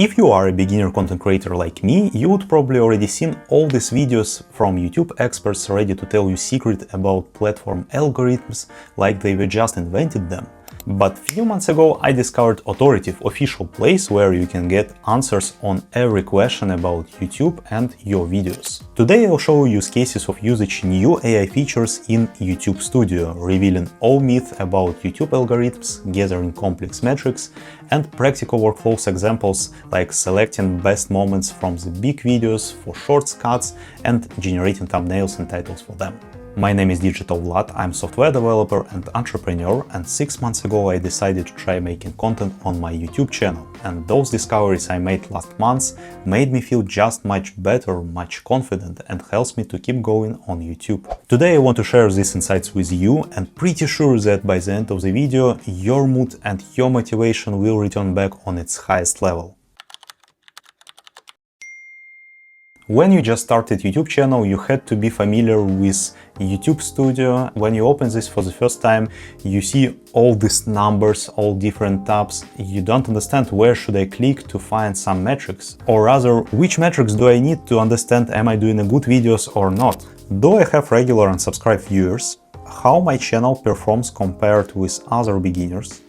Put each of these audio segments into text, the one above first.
If you are a beginner content creator like me, you would probably already seen all these videos from YouTube experts ready to tell you secret about platform algorithms like they were just invented them. But a few months ago I discovered authoritative official place where you can get answers on every question about YouTube and your videos. Today I'll show you use cases of usage new AI features in YouTube Studio, revealing all myths about YouTube algorithms, gathering complex metrics, and practical workflows examples like selecting best moments from the big videos for short cuts and generating thumbnails and titles for them. My name is Digital Vlad, I'm software developer and entrepreneur, and 6 months ago I decided to try making content on my YouTube channel, and those discoveries I made last month made me feel just much better, much confident, and helps me to keep going on YouTube. Today I want to share these insights with you, and pretty sure that by the end of the video your mood and your motivation will return back on its highest level. When you just started YouTube channel, you had to be familiar with YouTube Studio. When you open this for the first time, you see all these numbers, all different tabs. You don't understand where should I click to find some metrics, or rather, which metrics do I need to understand am I doing a good videos or not? Do I have regular and subscribed viewers? How my channel performs compared with other beginners?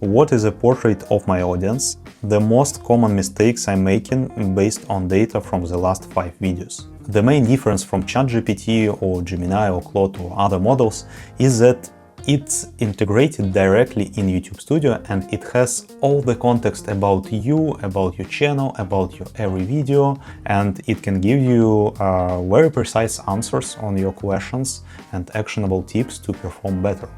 What is a portrait of my audience? The most common mistakes I'm making based on data from the last 5 videos. The main difference from ChatGPT or Gemini or Claude or other models is that it's integrated directly in YouTube Studio and it has all the context about you, about your channel, about your every video, and it can give you very precise answers on your questions and actionable tips to perform better.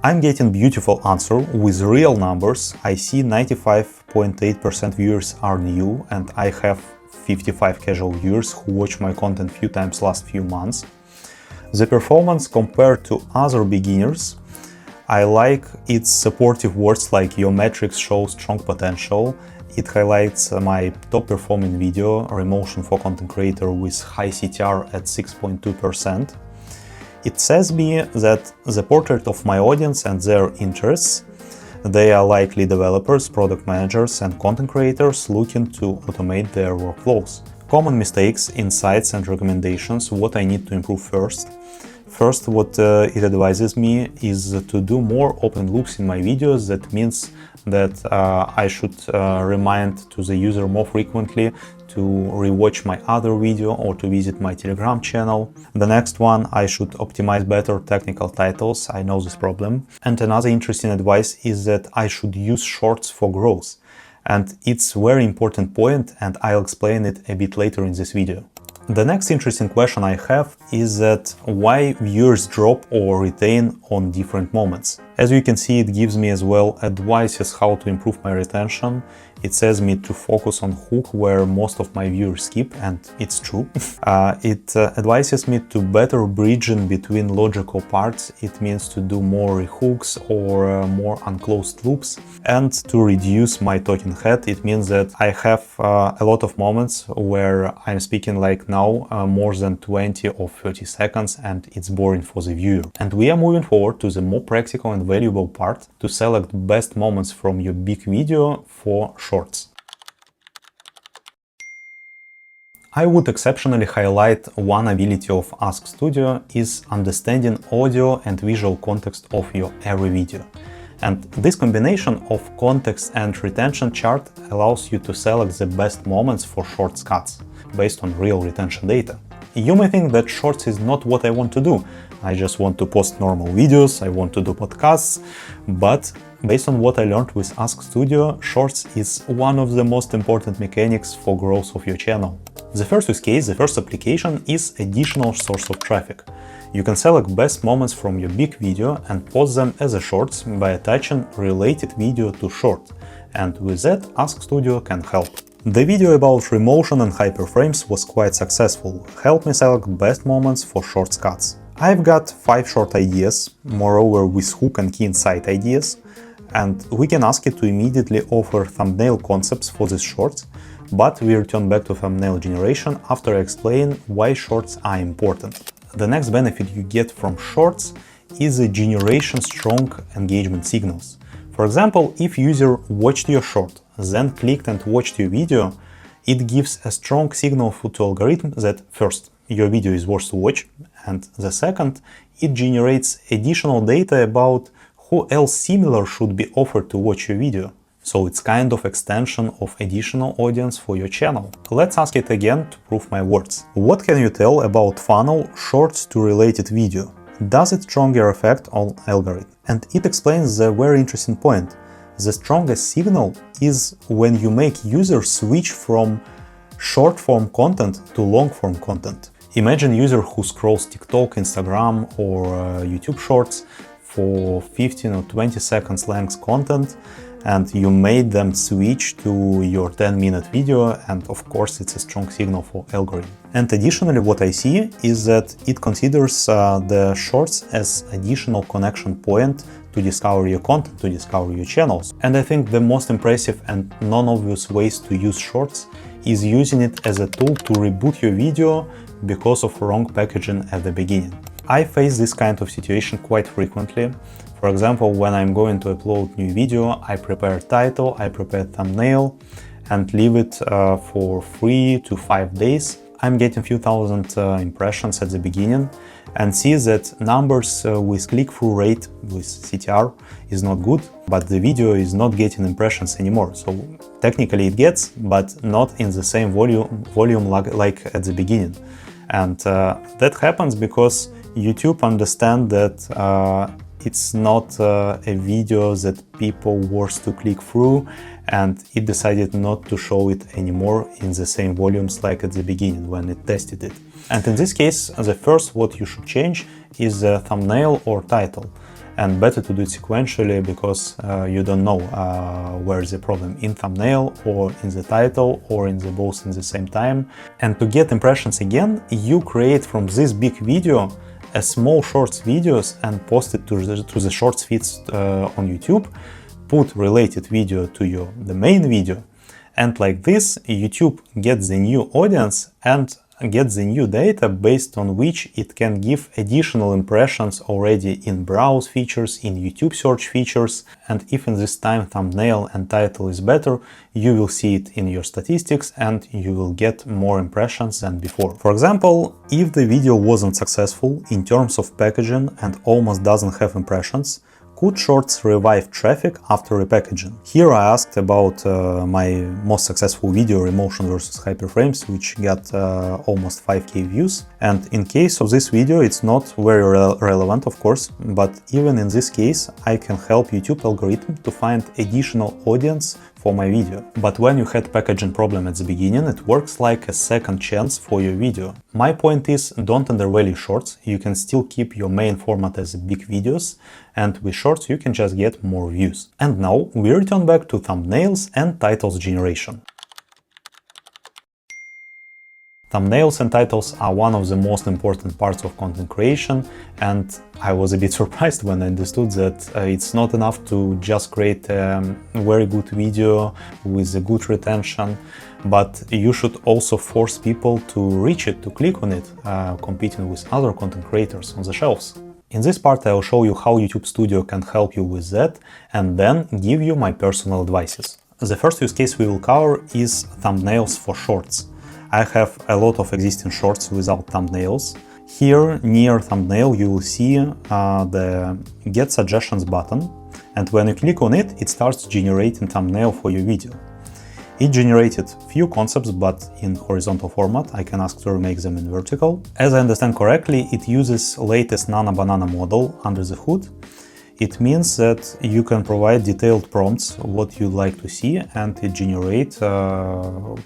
I'm getting beautiful answer with real numbers. I see 95.8% viewers are new and I have 55 casual viewers who watch my content few times last few months. The performance compared to other beginners, I like its supportive words like your metrics show strong potential. It highlights my top performing video, Remotion for Content Creator with high CTR at 6.2%. It says me that the portrait of my audience and their interests, they are likely developers, product managers and content creators looking to automate their workflows. Common mistakes, insights and recommendations, what I need to improve first. First, what it advises me is to do more open loops in my videos. That means that I should remind to the user more frequently to rewatch my other video or to visit my Telegram channel. The next one, I should optimize better technical titles. I know this problem. And another interesting advice is that I should use shorts for growth. And it's a very important point, and I'll explain it a bit later in this video. The next interesting question I have is that why viewers drop or retain on different moments. As you can see, it gives me as well advices how to improve my retention. It says me to focus on hook where most of my viewers skip, and it's true. It advises me to better bridge in between logical parts. It means to do more rehooks or more unclosed loops. And to reduce my talking head, it means that I have a lot of moments where I'm speaking like now more than 20 or 30 seconds and it's boring for the viewer. And we are moving forward to the more practical and valuable part, to select best moments from your big video for shorts. I would exceptionally highlight one ability of Ask Studio is understanding audio and visual context of your every video. And this combination of context and retention chart allows you to select the best moments for shorts cuts based on real retention data. You may think that shorts is not what I want to do. I just want to post normal videos, I want to do podcasts, but based on what I learned with Ask Studio, shorts is one of the most important mechanics for growth of your channel. The first use case, the first application is additional source of traffic. You can select best moments from your big video and post them as a shorts by attaching related video to short, and with that Ask Studio can help. The video about Remotion and hyperframes was quite successful, helped me select best moments for short cuts. I've got 5 short ideas, moreover with hook and key insight ideas, and we can ask it to immediately offer thumbnail concepts for these shorts, but we return back to thumbnail generation after I explain why shorts are important. The next benefit you get from shorts is the generation strong engagement signals. For example, if user watched your short, then clicked and watched your video, it gives a strong signal to algorithm that first, your video is worth to watch, and the second, it generates additional data about who else similar should be offered to watch your video. So it's kind of extension of additional audience for your channel. Let's ask it again to prove my words. What can you tell about funnel shorts to related video? Does it stronger effect on algorithm? And it explains the very interesting point. The strongest signal is when you make users switch from short form content to long form content. Imagine a user who scrolls TikTok, Instagram or YouTube Shorts for 15 or 20 seconds length content, and you made them switch to your 10-minute video, and of course it's a strong signal for algorithm. And additionally, what I see is that it considers the shorts as additional connection point to discover your content, to discover your channels. And I think the most impressive and non-obvious ways to use shorts is using it as a tool to reboot your video because of wrong packaging at the beginning. I face this kind of situation quite frequently. For example, when I'm going to upload new video, I prepare title, I prepare thumbnail and leave it for 3 to 5 days. I'm getting few thousand impressions at the beginning and see that numbers with click-through rate, with CTR, is not good, but the video is not getting impressions anymore. So technically it gets, but not in the same volume like at the beginning. And that happens because YouTube understands that it's not a video that people worth to click through, and it decided not to show it anymore in the same volumes like at the beginning when it tested it. And in this case, the first what you should change is the thumbnail or title. And better to do it sequentially because you don't know where is the problem, in thumbnail or in the title or in the both in the same time. And to get impressions again, you create from this big video a small shorts videos and post it to the shorts feeds on YouTube, put related video to the main video, and like this YouTube gets the new audience and gets the new data based on which it can give additional impressions already in browse features, in YouTube search features, and if in this time thumbnail and title is better, you will see it in your statistics and you will get more impressions than before. For example, if the video wasn't successful in terms of packaging and almost doesn't have impressions, could shorts revive traffic after repackaging? Here I asked about my most successful video, Emotion versus Hyperframes, which got almost 5k views. And in case of this video, it's not very relevant, of course, but even in this case, I can help YouTube algorithm to find additional audience for my video. But when you had packaging problem at the beginning, it works like a second chance for your video. My point is, don't undervalue shorts. You can still keep your main format as big videos, and with shorts you can just get more views. And now we return back to thumbnails and titles generation. Thumbnails and titles are one of the most important parts of content creation, and I was a bit surprised when I understood that it's not enough to just create a very good video with a good retention, but you should also force people to reach it, to click on it, competing with other content creators on the shelves. In this part I will show you how YouTube Studio can help you with that, and then give you my personal advices. The first use case we will cover is thumbnails for shorts. I have a lot of existing shorts without thumbnails. Here, near thumbnail, you will see the Get Suggestions button, and when you click on it, it starts generating thumbnail for your video. It generated few concepts, but in horizontal format. I can ask to remake them in vertical. As I understand correctly, it uses latest Nano Banana model under the hood. It means that you can provide detailed prompts, what you'd like to see, and it generates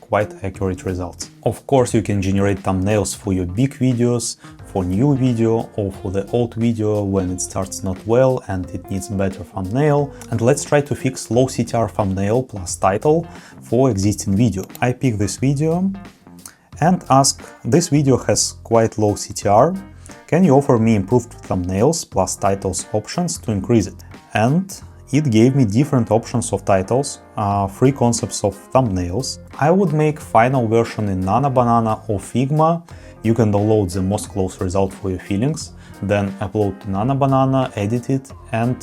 quite accurate results. Of course, you can generate thumbnails for your big videos, for new video, or for the old video when it starts not well and it needs better thumbnail. And let's try to fix low CTR thumbnail plus title for existing video. I pick this video and ask, this video has quite low CTR. Can you offer me improved thumbnails plus titles options to increase it? And it gave me different options of titles, 3 concepts of thumbnails. I would make final version in Nano Banana or Figma. You can download the most close result for your feelings, then upload to Nano Banana, edit it, and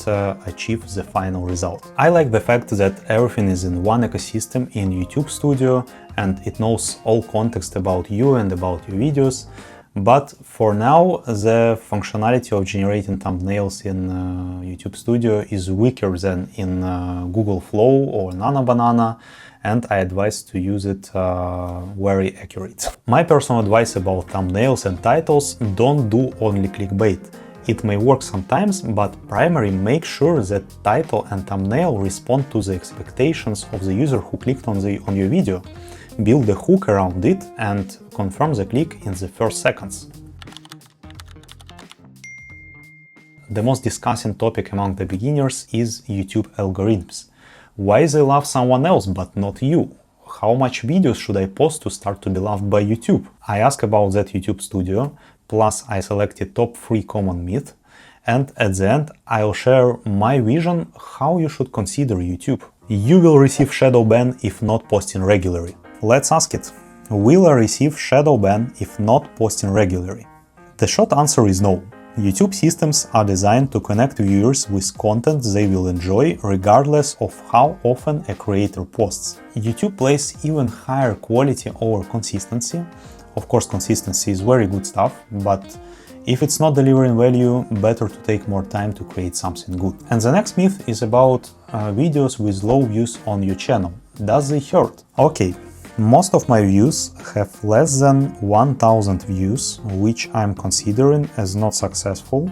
achieve the final result. I like the fact that everything is in one ecosystem in YouTube Studio and it knows all context about you and about your videos. But for now, the functionality of generating thumbnails in YouTube Studio is weaker than in Google Flow or Nano Banana, and I advise to use it very accurate. My personal advice about thumbnails and titles: don't do only clickbait. It may work sometimes, but primarily make sure that title and thumbnail respond to the expectations of the user who clicked on your video. Build a hook around it and confirm the click in the first seconds. The most discussing topic among the beginners is YouTube algorithms. Why they love someone else but not you? How much videos should I post to start to be loved by YouTube? I ask about that YouTube Studio, plus I selected top 3 common myths, and at the end I'll share my vision how you should consider YouTube. You will receive shadow ban if not posting regularly. Let's ask it. Will I receive shadow ban if not posting regularly? The short answer is no. YouTube systems are designed to connect viewers with content they will enjoy regardless of how often a creator posts. YouTube plays even higher quality over consistency. Of course, consistency is very good stuff, but if it's not delivering value, better to take more time to create something good. And the next myth is about videos with low views on your channel. Does they hurt? Okay. Most of my views have less than 1000 views, which I'm considering as not successful,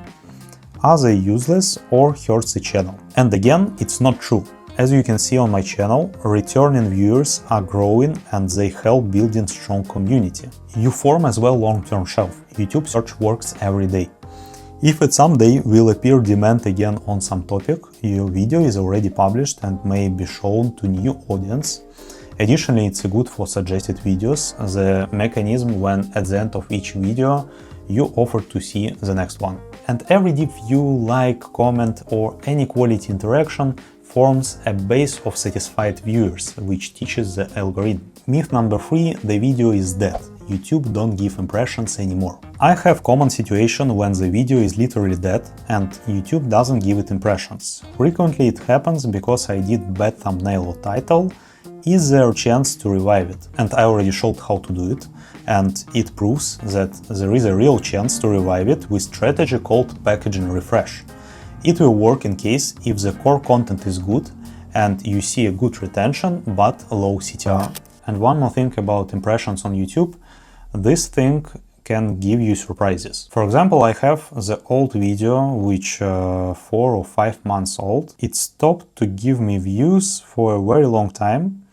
are they useless or hurts the channel. And again, it's not true. As you can see on my channel, returning viewers are growing and they help building strong community. You form as well long-term shelf. YouTube search works every day. If at some day will appear demand again on some topic, your video is already published and may be shown to new audience. Additionally, it's good for suggested videos, the mechanism when at the end of each video you offer to see the next one. And every deep view, like, comment or any quality interaction forms a base of satisfied viewers, which teaches the algorithm. Myth number 3, the video is dead. YouTube don't give impressions anymore. I have common situation when the video is literally dead and YouTube doesn't give it impressions. Frequently it happens because I did bad thumbnail or title. Is there a chance to revive it? And I already showed how to do it, and it proves that there is a real chance to revive it with strategy called packaging refresh. It will work in case if the core content is good and you see a good retention but low CTR. And one more thing about impressions on YouTube, this thing can give you surprises. For example, I have the old video, which 4 or 5 months old. It stopped to give me views for a very long time.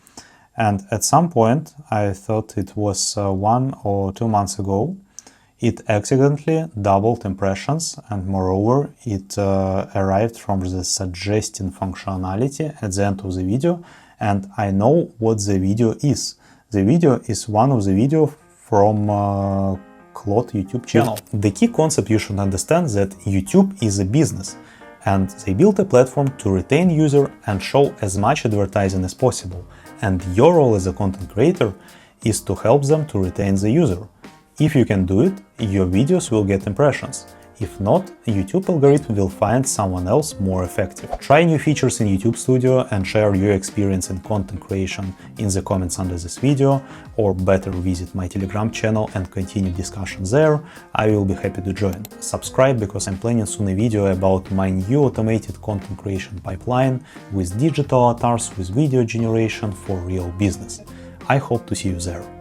And at some point, I thought it was 1 or 2 months ago, it accidentally doubled impressions, and moreover, it arrived from the suggesting functionality at the end of the video, and I know what the video is. The video is one of the videos from Claude YouTube channel. The key concept you should understand that YouTube is a business, and they built a platform to retain user and show as much advertising as possible. And your role as a content creator is to help them to retain the user. If you can do it, your videos will get impressions. If not, YouTube algorithm will find someone else more effective. Try new features in YouTube Studio and share your experience in content creation in the comments under this video, or better visit my Telegram channel and continue discussion there. I will be happy to join. Subscribe because I'm planning soon a video about my new automated content creation pipeline with digital avatars with video generation for real business. I hope to see you there.